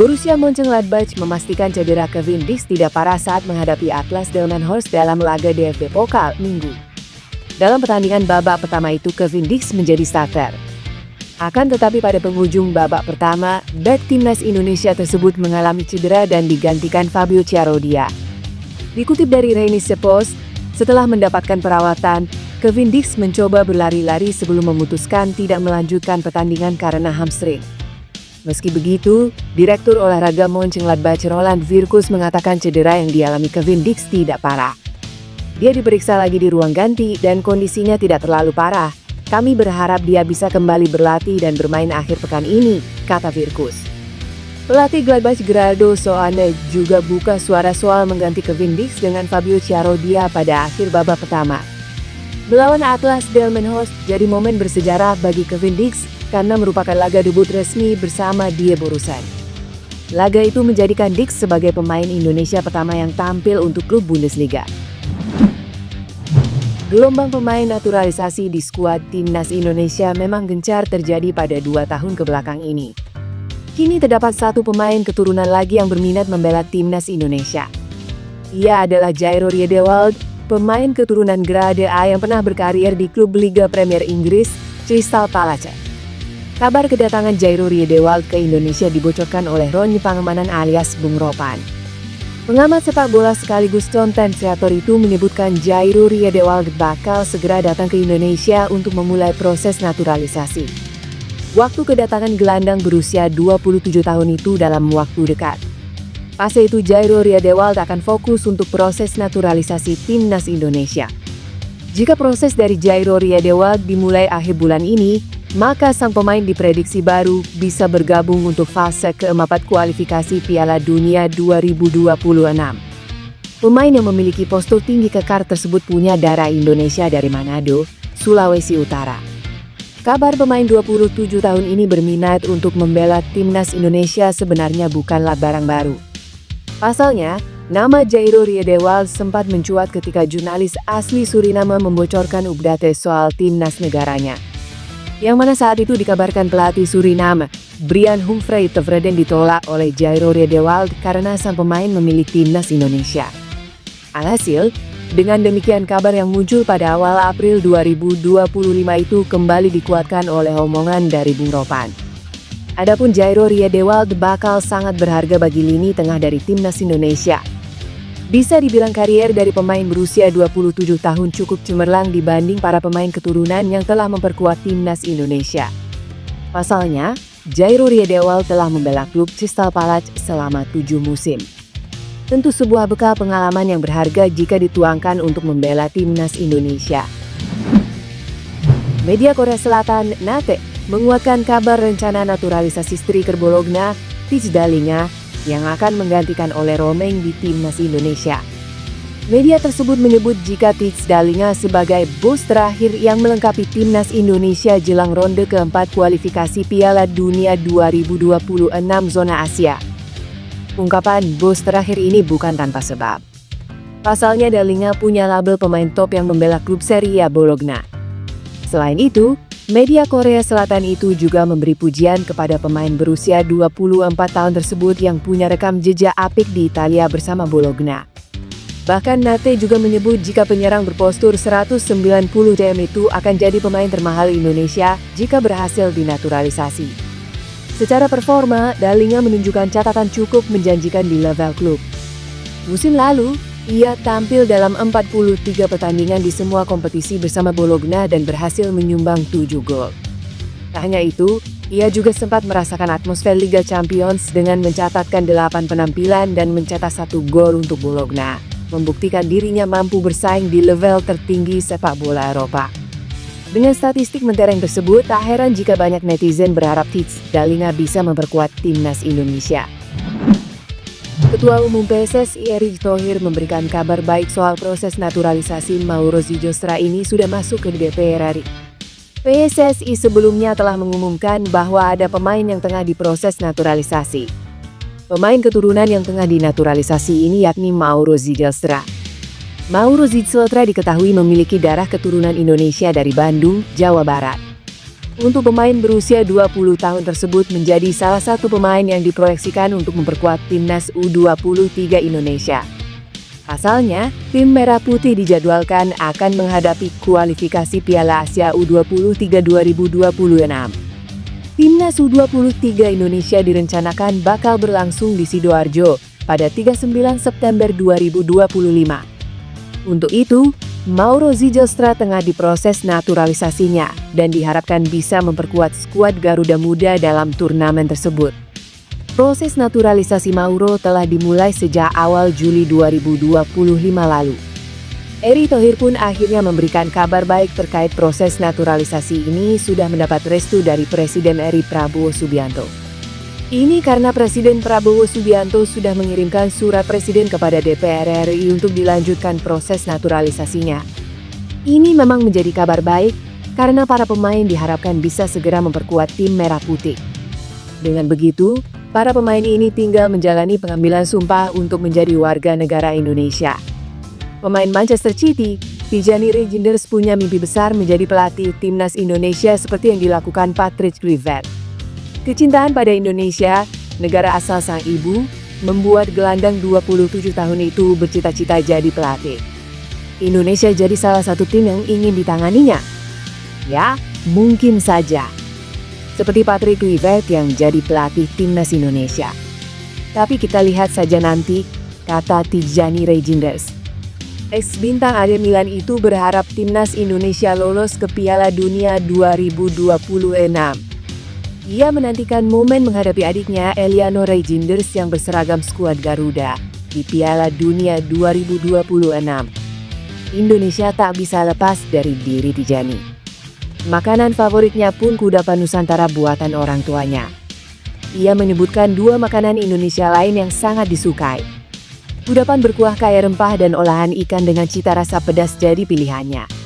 Borussia Mönchengladbach memastikan cedera Kevin Dix tidak parah saat menghadapi Atlas Delmenhorst dalam laga DFB Pokal Minggu. Dalam pertandingan babak pertama itu, Kevin Dix menjadi starter. Akan tetapi pada penghujung babak pertama, bek timnas Indonesia tersebut mengalami cedera dan digantikan Fabio Chiarodia. Dikutip dari Rheinische Post, setelah mendapatkan perawatan, Kevin Dix mencoba berlari-lari sebelum memutuskan tidak melanjutkan pertandingan karena hamstring. Meski begitu, Direktur Olahraga Mönchengladbach Roland Virkus mengatakan cedera yang dialami Kevin Dix tidak parah. Dia diperiksa lagi di ruang ganti dan kondisinya tidak terlalu parah. Kami berharap dia bisa kembali berlatih dan bermain akhir pekan ini, kata Virkus. Pelatih Gladbach Gerardo Soane juga buka suara soal mengganti Kevin Dix dengan Fabio Chiarodia pada akhir babak pertama. Melawan Atlas Delmenhorst jadi momen bersejarah bagi Kevin Dix karena merupakan laga debut resmi bersama Die Borussen. Laga itu menjadikan Dix sebagai pemain Indonesia pertama yang tampil untuk klub Bundesliga. Gelombang pemain naturalisasi di skuad timnas Indonesia memang gencar terjadi pada 2 tahun kebelakang ini. Kini terdapat satu pemain keturunan lagi yang berminat membela timnas Indonesia. Ia adalah Jairo Riedewald, pemain keturunan Grade A yang pernah berkarir di klub Liga Premier Inggris, Crystal Palace. Kabar kedatangan Jairo Riedewald ke Indonesia dibocorkan oleh Ronny Pangemanan alias Bung Ropan. Pengamat sepak bola sekaligus content creator itu menyebutkan Jairo Riedewald bakal segera datang ke Indonesia untuk memulai proses naturalisasi. Waktu kedatangan gelandang berusia 27 tahun itu dalam waktu dekat. Fase itu Jairo Riedewald akan fokus untuk proses naturalisasi timnas Indonesia. Jika proses dari Jairo Riedewald dimulai akhir bulan ini, maka sang pemain diprediksi baru bisa bergabung untuk fase keempat kualifikasi Piala Dunia 2026. Pemain yang memiliki postur tinggi kekar tersebut punya darah Indonesia dari Manado, Sulawesi Utara. Kabar pemain 27 tahun ini berminat untuk membela timnas Indonesia sebenarnya bukanlah barang baru. Pasalnya, nama Jairo Riedewald sempat mencuat ketika jurnalis asli Suriname membocorkan update soal timnas negaranya. Yang mana saat itu dikabarkan pelatih Suriname, Brian Humphreys Tevreden ditolak oleh Jairo Riedewald karena sang pemain memilih timnas Indonesia. Alhasil, dengan demikian kabar yang muncul pada awal April 2025 itu kembali dikuatkan oleh omongan dari Bung Ropan. Adapun Jairo Riedewald bakal sangat berharga bagi lini tengah dari timnas Indonesia. Bisa dibilang karier dari pemain berusia 27 tahun cukup cemerlang dibanding para pemain keturunan yang telah memperkuat timnas Indonesia. Pasalnya, Jairo Riedewald telah membela klub Crystal Palace selama 7 musim. Tentu sebuah bekal pengalaman yang berharga jika dituangkan untuk membela timnas Indonesia. Media Korea Selatan, NATE, menguatkan kabar rencana naturalisasi striker Bologna, Tits Dalinga, yang akan menggantikan oleh Romeng di timnas Indonesia. Media tersebut menyebut jika Tits Dalinga sebagai bos terakhir yang melengkapi timnas Indonesia jelang ronde keempat kualifikasi Piala Dunia 2026 zona Asia. Ungkapan bos terakhir ini bukan tanpa sebab. Pasalnya Dalinga punya label pemain top yang membela klub Serie A Bologna. Selain itu, media Korea Selatan itu juga memberi pujian kepada pemain berusia 24 tahun tersebut yang punya rekam jejak apik di Italia bersama Bologna. Bahkan NATE juga menyebut jika penyerang berpostur 190 cm itu akan jadi pemain termahal Indonesia jika berhasil dinaturalisasi. Secara performa, Dalinga menunjukkan catatan cukup menjanjikan di level klub. Musim lalu, ia tampil dalam 43 pertandingan di semua kompetisi bersama Bologna dan berhasil menyumbang 7 gol. Tak hanya itu, ia juga sempat merasakan atmosfer Liga Champions dengan mencatatkan 8 penampilan dan mencetak 1 gol untuk Bologna, membuktikan dirinya mampu bersaing di level tertinggi sepak bola Eropa. Dengan statistik mentereng tersebut, tak heran jika banyak netizen berharap Tits Dalinga bisa memperkuat timnas Indonesia. Ketua Umum PSSI Erick Thohir memberikan kabar baik soal proses naturalisasi Mauro Zijostra ini sudah masuk ke DPR RI. PSSI sebelumnya telah mengumumkan bahwa ada pemain yang tengah diproses naturalisasi. Pemain keturunan yang tengah dinaturalisasi ini yakni Mauro Zijostra. Mauro Zijostra diketahui memiliki darah keturunan Indonesia dari Bandung, Jawa Barat. Untuk pemain berusia 20 tahun tersebut menjadi salah satu pemain yang diproyeksikan untuk memperkuat timnas U23 Indonesia. Pasalnya, tim Merah Putih dijadwalkan akan menghadapi kualifikasi Piala Asia U23 2026. Timnas U23 Indonesia direncanakan bakal berlangsung di Sidoarjo pada 39 September 2025. Untuk itu, Mauro Zijostra tengah diproses naturalisasinya dan diharapkan bisa memperkuat skuad Garuda Muda dalam turnamen tersebut. Proses naturalisasi Mauro telah dimulai sejak awal Juli 2025 lalu. Erick Thohir pun akhirnya memberikan kabar baik terkait proses naturalisasi ini sudah mendapat restu dari Presiden RI Prabowo Subianto. Ini karena Presiden Prabowo Subianto sudah mengirimkan surat Presiden kepada DPR RI untuk dilanjutkan proses naturalisasinya. Ini memang menjadi kabar baik karena para pemain diharapkan bisa segera memperkuat tim Merah Putih. Dengan begitu, para pemain ini tinggal menjalani pengambilan sumpah untuk menjadi warga negara Indonesia. Pemain Manchester City, Tijani Reijnders punya mimpi besar menjadi pelatih timnas Indonesia seperti yang dilakukan Patrick Kluivert. Kecintaan pada Indonesia, negara asal sang ibu, membuat gelandang 27 tahun itu bercita-cita jadi pelatih. Indonesia jadi salah satu tim yang ingin ditanganinya. Ya, mungkin saja. Seperti Patrick Kluivert yang jadi pelatih timnas Indonesia. Tapi kita lihat saja nanti, kata Tijani Reijnders. Ex-bintang AC Milan itu berharap timnas Indonesia lolos ke Piala Dunia 2026. Ia menantikan momen menghadapi adiknya Eliano Reijnders yang berseragam skuad Garuda di Piala Dunia 2026. Indonesia tak bisa lepas dari diri Tijani. Makanan favoritnya pun kudapan Nusantara buatan orang tuanya. Ia menyebutkan dua makanan Indonesia lain yang sangat disukai. Kudapan berkuah kaya rempah dan olahan ikan dengan cita rasa pedas jadi pilihannya.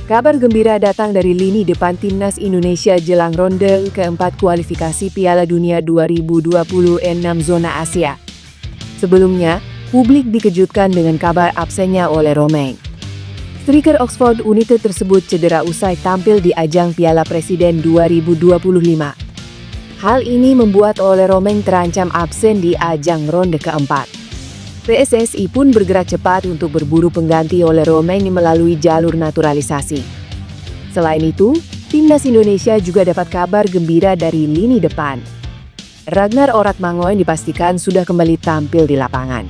Kabar gembira datang dari lini depan timnas Indonesia jelang ronde keempat kualifikasi Piala Dunia 2026 zona Asia. Sebelumnya, publik dikejutkan dengan kabar absennya Ole Romein. Striker Oxford United tersebut cedera usai tampil di ajang Piala Presiden 2025. Hal ini membuat Ole Romein terancam absen di ajang ronde keempat. PSSI pun bergerak cepat untuk berburu pengganti Ole Romein melalui jalur naturalisasi. Selain itu, timnas Indonesia juga dapat kabar gembira dari lini depan. Ragnar Oratmangoen dipastikan sudah kembali tampil di lapangan.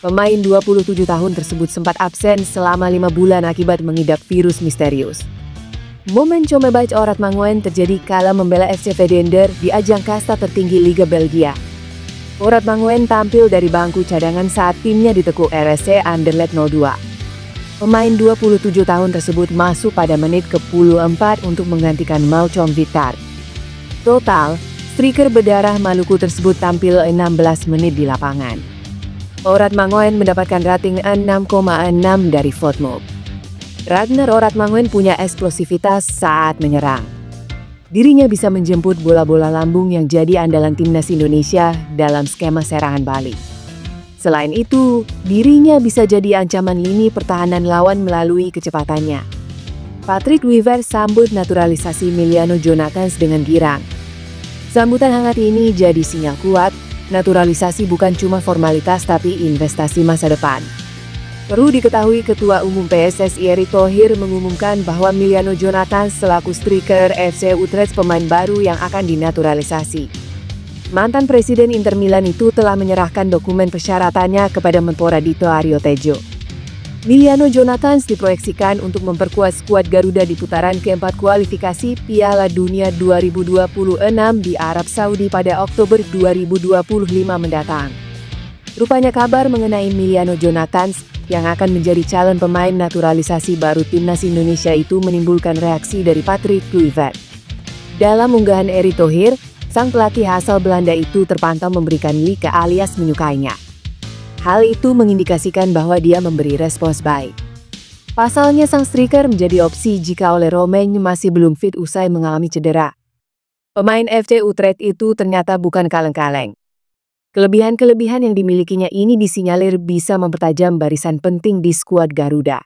Pemain 27 tahun tersebut sempat absen selama 5 bulan akibat mengidap virus misterius. Momen comeback Oratmangoen terjadi kala membela FC Vedender di ajang kasta tertinggi Liga Belgia. Oratmangoen tampil dari bangku cadangan saat timnya ditekuk RSC Anderlecht 02. Pemain 27 tahun tersebut masuk pada menit ke-14 untuk menggantikan Malcolm Victor. Total, striker berdarah Maluku tersebut tampil 16 menit di lapangan. Oratmangoen mendapatkan rating 6,6 dari Fotmob. Ragnar Oratmangoen punya eksplosivitas saat menyerang. Dirinya bisa menjemput bola-bola lambung yang jadi andalan timnas Indonesia dalam skema serangan balik. Selain itu, dirinya bisa jadi ancaman lini pertahanan lawan melalui kecepatannya. Patrick Kluivert sambut naturalisasi Emiliano Jonathans dengan girang. Sambutan hangat ini jadi sinyal kuat, naturalisasi bukan cuma formalitas tapi investasi masa depan. Perlu diketahui Ketua Umum PSSI Erick Thohir mengumumkan bahwa Emiliano Jonathans selaku striker FC Utrecht pemain baru yang akan dinaturalisasi. Mantan Presiden Inter Milan itu telah menyerahkan dokumen persyaratannya kepada Menpora Dito Aryo Tejo. Emiliano Jonathans diproyeksikan untuk memperkuat skuad Garuda di putaran keempat kualifikasi Piala Dunia 2026 di Arab Saudi pada Oktober 2025 mendatang. Rupanya kabar mengenai Emiliano Jonathans yang akan menjadi calon pemain naturalisasi baru timnas Indonesia itu menimbulkan reaksi dari Patrick Kluivert. Dalam unggahan Erick Thohir, sang pelatih asal Belanda itu terpantau memberikan like alias menyukainya. Hal itu mengindikasikan bahwa dia memberi respons baik. Pasalnya sang striker menjadi opsi jika Ole Romein masih belum fit usai mengalami cedera. Pemain FC Utrecht itu ternyata bukan kaleng-kaleng. Kelebihan-kelebihan yang dimilikinya ini disinyalir bisa mempertajam barisan penting di skuad Garuda.